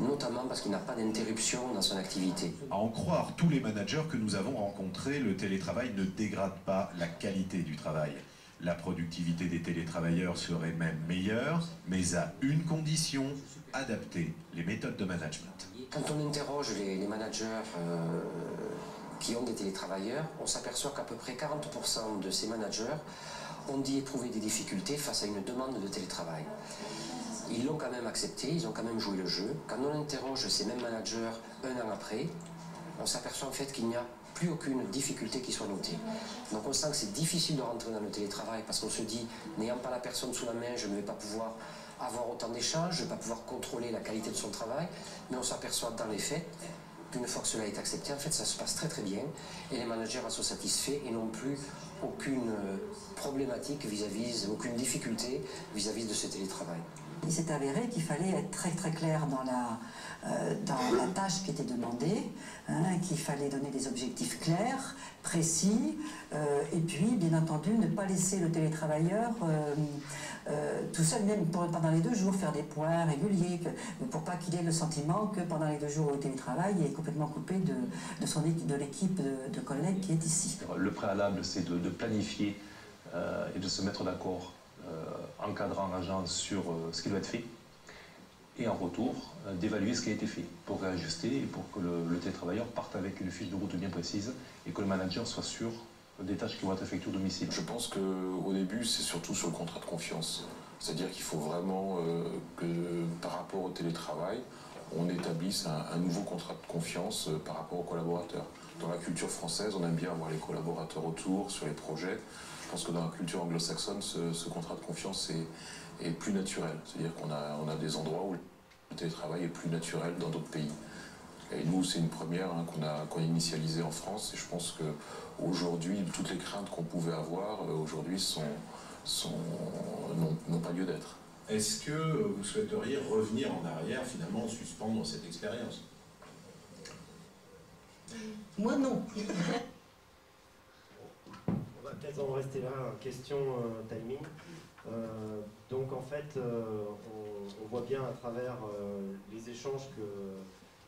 notamment parce qu'il n'a pas d'interruption dans son activité. À en croire tous les managers que nous avons rencontrés, le télétravail ne dégrade pas la qualité du travail. La productivité des télétravailleurs serait même meilleure, mais à une condition, adapter les méthodes de management. Quand on interroge les managers qui ont des télétravailleurs, on s'aperçoit qu'à peu près 40% de ces managers ont dit éprouver des difficultés face à une demande de télétravail. Ils l'ont quand même accepté, ils ont quand même joué le jeu. Quand on interroge ces mêmes managers un an après, on s'aperçoit en fait qu'il n'y a plus aucune difficulté qui soit notée. Donc on sent que c'est difficile de rentrer dans le télétravail parce qu'on se dit, n'ayant pas la personne sous la main, je ne vais pas pouvoir avoir autant d'échanges, je ne vais pas pouvoir contrôler la qualité de son travail, mais on s'aperçoit dans les faits qu'une fois que cela est accepté, en fait ça se passe très très bien et les managers en sont satisfaits et n'ont plus aucune problématique aucune difficulté vis-à-vis de ce télétravail. Il s'est avéré qu'il fallait être très très clair dans la tâche qui était demandée, hein, qu'il fallait donner des objectifs clairs, précis, et puis bien entendu ne pas laisser le télétravailleur tout seul, même pendant les 2 jours, faire des points réguliers, pour pas qu'il ait le sentiment que pendant les 2 jours au télétravail, il est complètement coupé de l'équipe de collègues qui est ici. Le préalable, c'est de planifier et de se mettre d'accord, encadrant l'agence sur ce qui doit être fait, et en retour, d'évaluer ce qui a été fait, pour réajuster et pour que le télétravailleur parte avec une fiche de route bien précise et que le manager soit sûr des tâches qui vont être effectuées au domicile. Je pense qu'au début, c'est surtout sur le contrat de confiance. C'est-à-dire qu'il faut vraiment que, par rapport au télétravail, on établisse un nouveau contrat de confiance par rapport aux collaborateurs. Dans la culture française, on aime bien avoir les collaborateurs autour, sur les projets. Je pense que dans la culture anglo-saxonne, ce contrat de confiance est plus naturel. C'est-à-dire qu'on a des endroits où le télétravail est plus naturel dans d'autres pays. Et nous, c'est une première qu'on a initialisée en France. Et je pense qu'aujourd'hui, toutes les craintes qu'on pouvait avoir, aujourd'hui, n'ont pas lieu d'être. Est-ce que vous souhaiteriez revenir en arrière, finalement, suspendre cette expérience? Moi, non. On va peut-être en rester là. Question timing. Donc, en fait, on voit bien à travers les échanges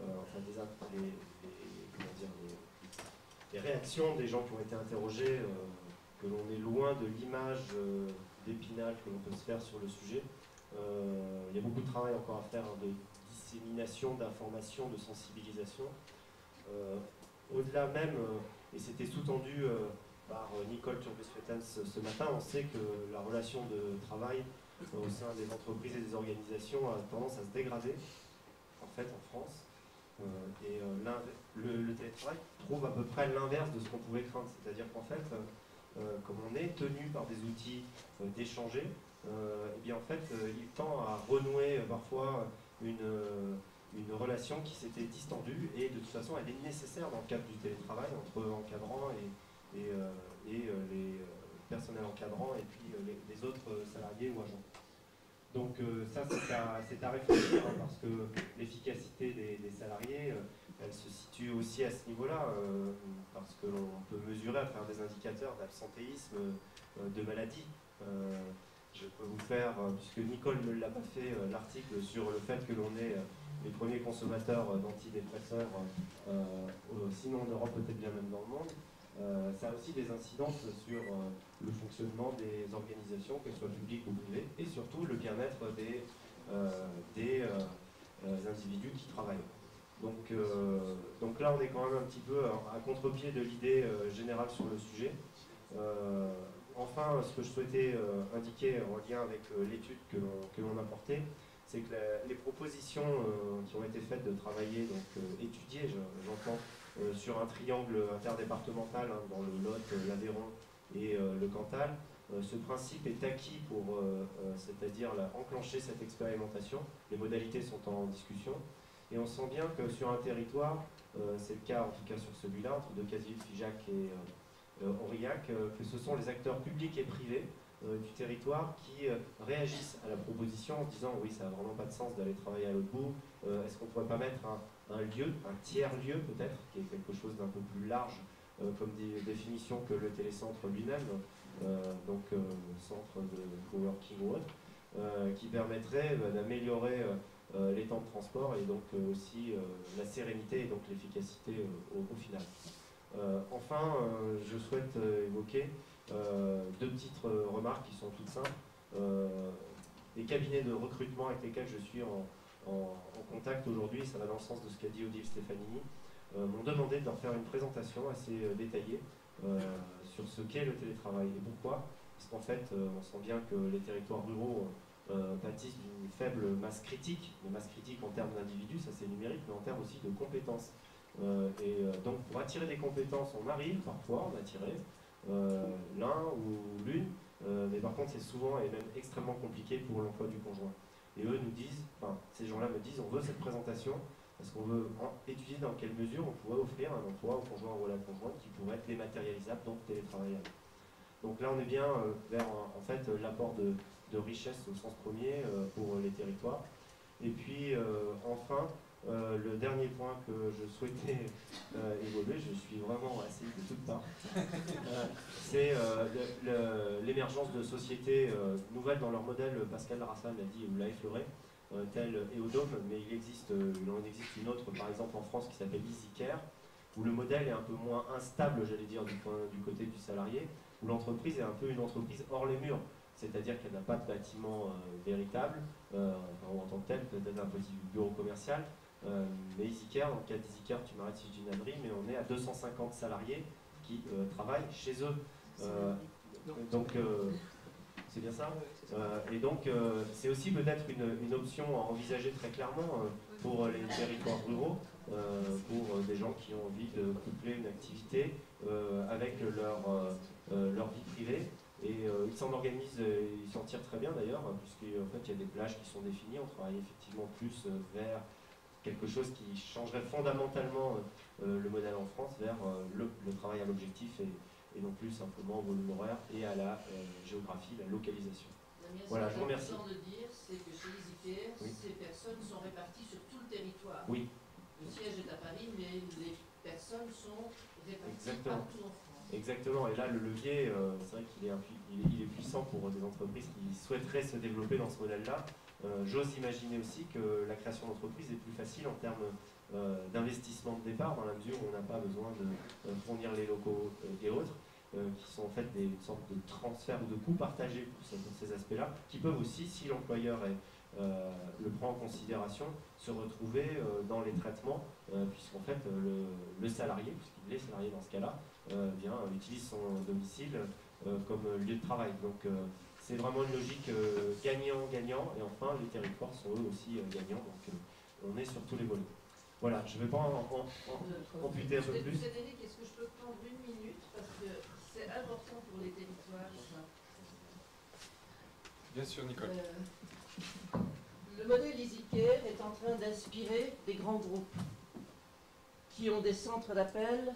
enfin, les réactions des gens qui ont été interrogés, que l'on est loin de l'image d'Épinal que l'on peut se faire sur le sujet. Il y a beaucoup de travail encore à faire, hein, de dissémination, d'information, de sensibilisation. Au-delà même, et c'était sous-tendu par Nicole Turbus-Fettens ce matin, on sait que la relation de travail au sein des entreprises et des organisations a tendance à se dégrader, en fait, en France. Le télétravail trouve à peu près l'inverse de ce qu'on pouvait craindre, c'est-à-dire qu'en fait, comme on est tenu par des outils d'échanger, et bien en fait, il tend à renouer parfois une relation qui s'était distendue, et de toute façon, elle est nécessaire dans le cadre du télétravail entre encadrants et les personnels encadrants et puis les autres salariés ou agents. Donc ça, c'est à réfléchir, hein, parce que l'efficacité des salariés, elle se situe aussi à ce niveau-là, parce que l'on peut mesurer à travers des indicateurs d'absentéisme, de maladie. Je peux vous faire, puisque Nicole ne l'a pas fait, l'article sur le fait que l'on est les premiers consommateurs d'antidépresseurs, sinon en Europe, peut-être bien même dans le monde. Ça a aussi des incidences sur le fonctionnement des organisations, qu'elles soient publiques ou privées, et surtout le bien-être des individus qui travaillent. Donc là, on est quand même un petit peu à contre-pied de l'idée générale sur le sujet. Enfin, ce que je souhaitais indiquer en lien avec l'étude que l'on a portée, c'est que les propositions qui ont été faites de travailler, donc étudier, j'entends, sur un triangle interdépartemental, hein, dans le Lot, l'Aveyron et le Cantal, ce principe est acquis pour, c'est-à-dire enclencher cette expérimentation. Les modalités sont en discussion. Et on sent bien que sur un territoire, c'est le cas en tout cas sur celui-là, entre Decazeville, Figeac et Aurillac, que ce sont les acteurs publics et privés du territoire qui réagissent à la proposition en disant oui, ça n'a vraiment pas de sens d'aller travailler à l'autre bout, est-ce qu'on ne pourrait pas mettre un lieu, un tiers-lieu peut-être, qui est quelque chose d'un peu plus large comme définition que le télécentre lui-même, donc centre de coworking ou autre, qui permettrait d'améliorer les temps de transport et donc aussi la sérénité et donc l'efficacité au final. Enfin, je souhaite évoquer deux petites remarques qui sont toutes simples. Les cabinets de recrutement avec lesquels je suis en contact aujourd'hui, ça va dans le sens de ce qu'a dit Odile Stefanini, m'ont demandé de leur faire une présentation assez détaillée sur ce qu'est le télétravail et pourquoi. Parce qu'en fait, on sent bien que les territoires ruraux pâtissent d'une faible masse critique, une masse critique en termes d'individus, ça c'est numérique, mais en termes aussi de compétences. Donc pour attirer des compétences, on arrive parfois, on attirer l'un ou l'une, mais par contre c'est souvent et même extrêmement compliqué pour l'emploi du conjoint. Et eux nous disent, enfin ces gens-là me disent, on veut cette présentation parce qu'on veut étudier dans quelle mesure on pourrait offrir un emploi au conjoint ou à la conjointe qui pourrait être dématérialisable, donc télétravaillable. Donc là on est bien vers en fait l'apport de richesse au sens premier pour les territoires. Et puis enfin, le dernier point que je souhaitais évoluer, je suis vraiment assis de toutes parts, c'est l'émergence de sociétés nouvelles dans leur modèle. Pascal Larrassal l'a dit, ou l'a effleuré, telle Eodome, mais il en existe une autre par exemple en France qui s'appelle EasyCare, où le modèle est un peu moins instable, j'allais dire, du côté du salarié, où l'entreprise est un peu une entreprise hors les murs. C'est-à-dire qu'elle n'a pas de bâtiment véritable, en tant que tel, peut-être un petit bureau commercial, mais EasyCare, dans le cas d'EasyCare, tu m'arrêtes si je dis une ânerie, mais on est à 250 salariés qui travaillent chez eux. Donc, c'est bien ça. Et donc, c'est aussi peut-être une option à envisager très clairement pour les territoires ruraux, pour des gens qui ont envie de coupler une activité avec leur vie privée. Et ils s'en organisent, ils s'en tirent très bien d'ailleurs, puisqu'en fait il y a des plages qui sont définies, on travaille effectivement plus vers quelque chose qui changerait fondamentalement le modèle en France, vers le travail à l'objectif et non plus simplement au volume horaire et à la géographie, la localisation. Voilà, je vous remercie. Ce que je veux dire, c'est que chez EasyCare, oui, ces personnes sont réparties sur tout le territoire. Oui. Le siège est à Paris, mais les personnes sont réparties partout en France. Exactement, et là le levier, c'est vrai qu'il est puissant pour des entreprises qui souhaiteraient se développer dans ce modèle-là. J'ose imaginer aussi que la création d'entreprise est plus facile en termes d'investissement de départ, dans la mesure où on n'a pas besoin de fournir les locaux et autres, qui sont en fait une sorte de transfert ou de coûts partagés pour ces aspects-là, qui peuvent aussi, si l'employeur le prend en considération, se retrouver dans les traitements, puisqu'en fait le salarié, puisqu'il est salarié dans ce cas-là, utilise son domicile comme lieu de travail. Donc c'est vraiment une logique gagnant-gagnant, et enfin les territoires sont eux aussi gagnants, donc on est sur tous les volets. Voilà, je ne vais pas en puter un peu plus. Cédric, est-ce que je peux prendre une minute, parce que c'est important pour les territoires. Bien sûr, Nicole. Le modèle EasyCare est en train d'inspirer des grands groupes qui ont des centres d'appel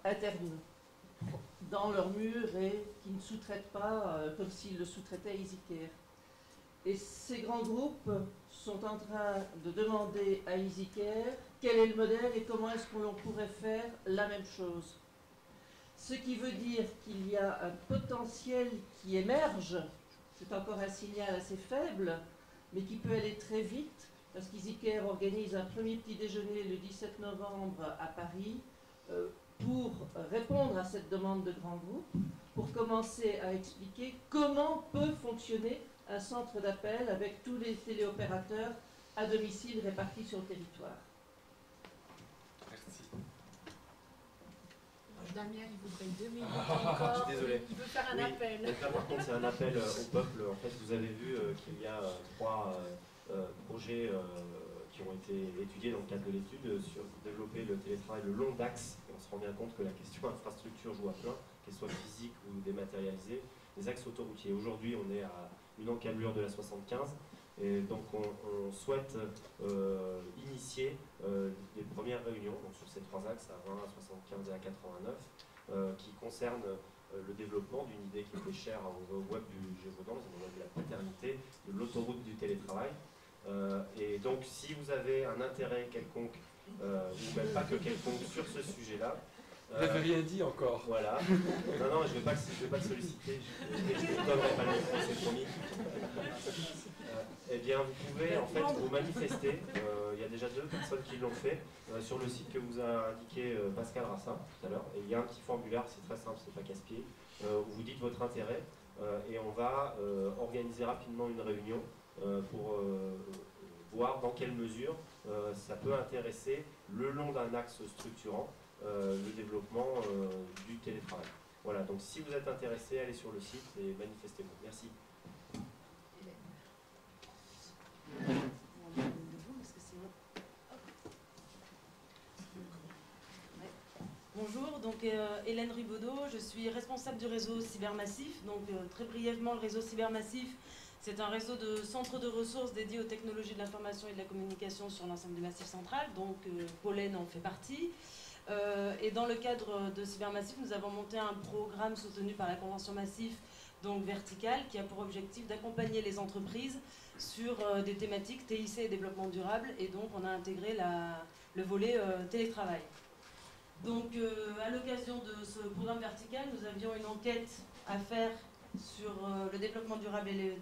internes dans leurs murs et qui ne sous-traitent pas comme s'ils le sous-traitaient à EasyCare. Et ces grands groupes sont en train de demander à EasyCare quel est le modèle et comment est-ce qu'on pourrait faire la même chose. Ce qui veut dire qu'il y a un potentiel qui émerge, c'est encore un signal assez faible, mais qui peut aller très vite, parce qu'EasyCare organise un premier petit déjeuner le 17 novembre à Paris pour répondre à cette demande de grands groupes, pour commencer à expliquer comment peut fonctionner un centre d'appel avec tous les téléopérateurs à domicile répartis sur le territoire. Merci. Damien, il voudrait 2 minutes encore. Je suis désolé. Il veut faire un Oui. appel. Donc là, par contre, c'est un appel au peuple. En fait, vous avez vu qu'il y a 3 projets qui ont été étudiés dans le cadre de l'étude sur développer le télétravail le long d'axes. On se rend bien compte que la question infrastructure joue à plein, qu'elle soit physique ou dématérialisée. Les axes autoroutiers. Aujourd'hui, on est à une encablure de la 75. Et donc on souhaite initier les premières réunions donc sur ces 3 axes, à 20, à 75 et à 89, qui concernent le développement d'une idée qui était chère au web du Gévaudan, c'est le web de la paternité, de l'autoroute du télétravail. Et donc si vous avez un intérêt quelconque, ou même pas que quelconque, sur ce sujet-là, vous n'avez rien dit encore. Voilà. Non, je ne vais pas le solliciter. Je ne donnerai pas le micro, c'est promis. Eh bien, vous pouvez en fait vous manifester. Il y a déjà 2 personnes qui l'ont fait sur le site que vous a indiqué Pascal Rassin tout à l'heure. Et il y a un petit formulaire, c'est très simple, c'est pas casse-pied, où vous dites votre intérêt et on va organiser rapidement une réunion pour voir dans quelle mesure ça peut intéresser le long d'un axe structurant le développement du télétravail. Voilà, donc si vous êtes intéressé, allez sur le site et manifestez-vous. Merci. Bonjour, donc Hélène Ribaudot, je suis responsable du réseau Cybermassif. Donc très brièvement, le réseau Cybermassif, c'est un réseau de centres de ressources dédiés aux technologies de l'information et de la communication sur l'ensemble du Massif central, donc Pollen en fait partie. Et dans le cadre de Cybermassif, nous avons monté un programme soutenu par la Convention Massif, donc verticale, qui a pour objectif d'accompagner les entreprises sur des thématiques TIC et développement durable, et donc on a intégré le volet télétravail. Donc à l'occasion de ce programme vertical, nous avions une enquête à faire sur le développement durable et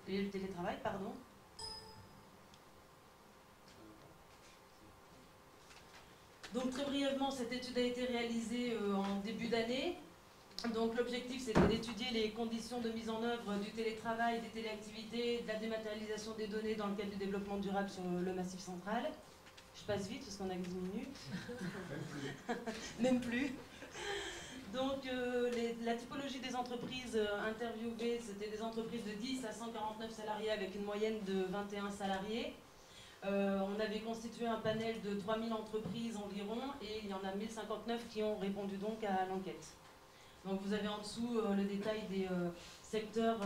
le télétravail, pardon. Donc très brièvement, cette étude a été réalisée en début d'année. Donc l'objectif, c'était d'étudier les conditions de mise en œuvre du télétravail, des téléactivités, de la dématérialisation des données dans le cadre du développement durable sur le Massif central. Je passe vite parce qu'on a 10 minutes. Même plus. Donc la typologie des entreprises interviewées, c'était des entreprises de 10 à 149 salariés avec une moyenne de 21 salariés. On avait constitué un panel de 3000 entreprises environ et il y en a 1059 qui ont répondu donc à l'enquête. Donc vous avez en dessous le détail des secteurs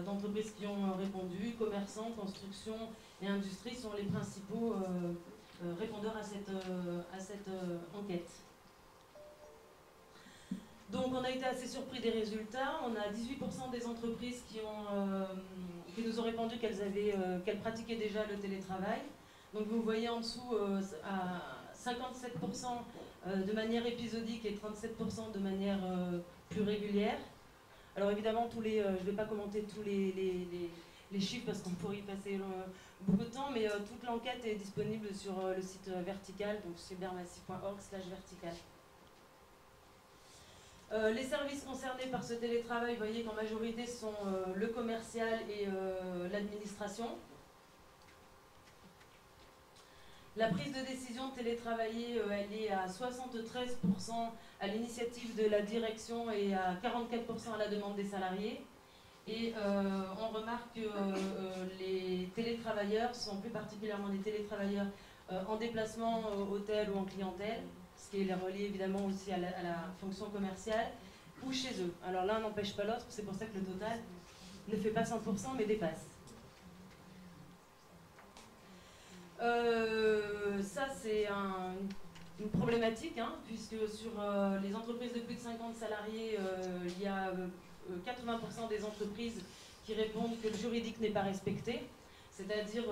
d'entreprises qui ont répondu, commerçants, construction et industrie sont les principaux répondeurs à cette enquête. Donc on a été assez surpris des résultats. On a 18% des entreprises qui nous ont répondu qu'elles pratiquaient déjà le télétravail. Donc vous voyez en dessous à 57% de manière épisodique et 37% de manière plus régulière. Alors évidemment, je ne vais pas commenter tous les chiffres parce qu'on pourrait y passer beaucoup de temps, mais toute l'enquête est disponible sur le site vertical, donc cybermassif.org/vertical. Les services concernés par ce télétravail, vous voyez qu'en majorité sont le commercial et l'administration. La prise de décision de télétravailler, elle est à 73% à l'initiative de la direction et à 44% à la demande des salariés. Et on remarque que les télétravailleurs sont plus particulièrement des télétravailleurs en déplacement hôtel ou en clientèle, ce qui est relié évidemment aussi à la fonction commerciale, ou chez eux. Alors l'un n'empêche pas l'autre, c'est pour ça que le total ne fait pas 100% mais dépasse. Ça c'est une problématique, hein, puisque sur les entreprises de plus de 50 salariés, il y a 80% des entreprises qui répondent que le juridique n'est pas respecté, c'est-à-dire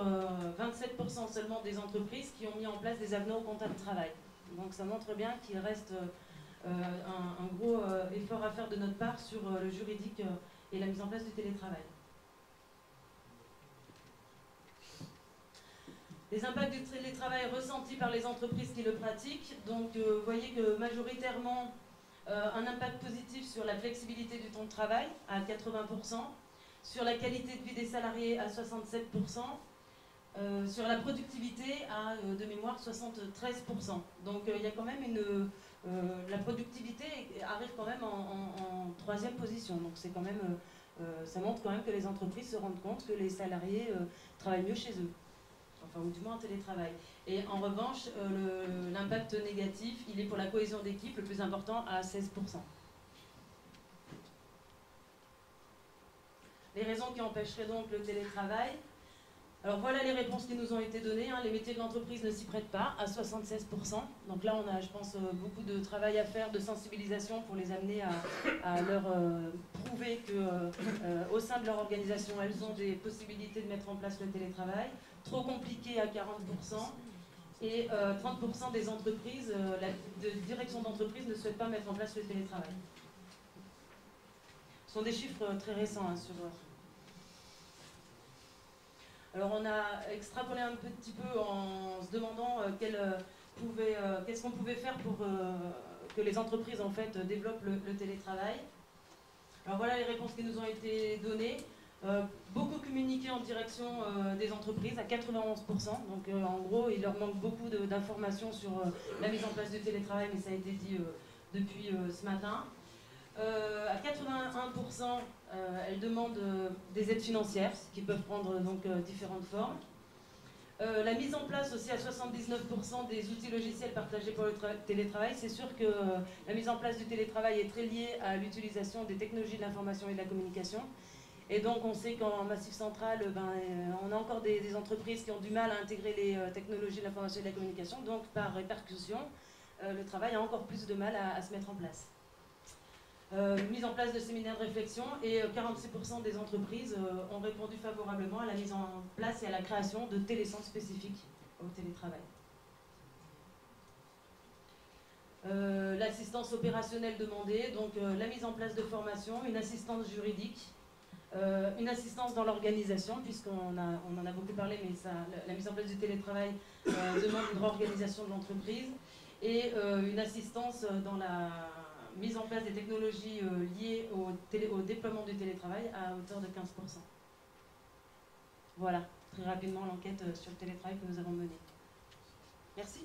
27% seulement des entreprises qui ont mis en place des avenants au contrat de travail. Donc ça montre bien qu'il reste un gros effort à faire de notre part sur le juridique et la mise en place du télétravail. Les impacts du télétravail ressentis par les entreprises qui le pratiquent. Donc vous voyez que majoritairement un impact positif sur la flexibilité du temps de travail à 80%, sur la qualité de vie des salariés à 67%, sur la productivité à, de mémoire, 73%. Donc il y a quand même la productivité arrive quand même en troisième position. Donc c'est quand même, ça montre quand même que les entreprises se rendent compte que les salariés travaillent mieux chez eux. Enfin, ou du moins en télétravail. Et en revanche, l'impact négatif, il est pour la cohésion d'équipe le plus important à 16%. Les raisons qui empêcheraient donc le télétravail. Alors voilà les réponses qui nous ont été données. Les métiers de l'entreprise ne s'y prêtent pas, à 76%. Donc là, on a, je pense, beaucoup de travail à faire, de sensibilisation pour les amener à leur prouver qu'au sein de leur organisation, elles ont des possibilités de mettre en place le télétravail. Trop compliqué à 40%. Et 30% des entreprises, la direction d'entreprise ne souhaite pas mettre en place le télétravail. Ce sont des chiffres très récents sur... Alors on a extrapolé un petit peu en se demandant qu'est-ce qu'on pouvait faire pour que les entreprises en fait développent le télétravail. Alors voilà les réponses qui nous ont été données. Beaucoup communiqué en direction des entreprises à 91%. Donc en gros il leur manque beaucoup d'informations sur la mise en place du télétravail, mais ça a été dit depuis ce matin. À 81%, elles demandent des aides financières qui peuvent prendre donc différentes formes. La mise en place aussi à 79% des outils logiciels partagés pour le télétravail. C'est sûr que la mise en place du télétravail est très liée à l'utilisation des technologies de l'information et de la communication. Et donc on sait qu'en Massif Central, on a encore des entreprises qui ont du mal à intégrer les technologies de l'information et de la communication. Donc par répercussion, le travail a encore plus de mal à se mettre en place. Mise en place de séminaires de réflexion et 46% des entreprises ont répondu favorablement à la mise en place et à la création de télécentres spécifiques au télétravail. L'assistance opérationnelle demandée, donc la mise en place de formation, une assistance juridique, une assistance dans l'organisation, puisqu'on en a beaucoup parlé, mais la mise en place du télétravail demande une réorganisation de l'entreprise, et une assistance dans la mise en place des technologies liées au déploiement du télétravail à hauteur de 15%. Voilà, très rapidement l'enquête sur le télétravail que nous avons menée. Merci.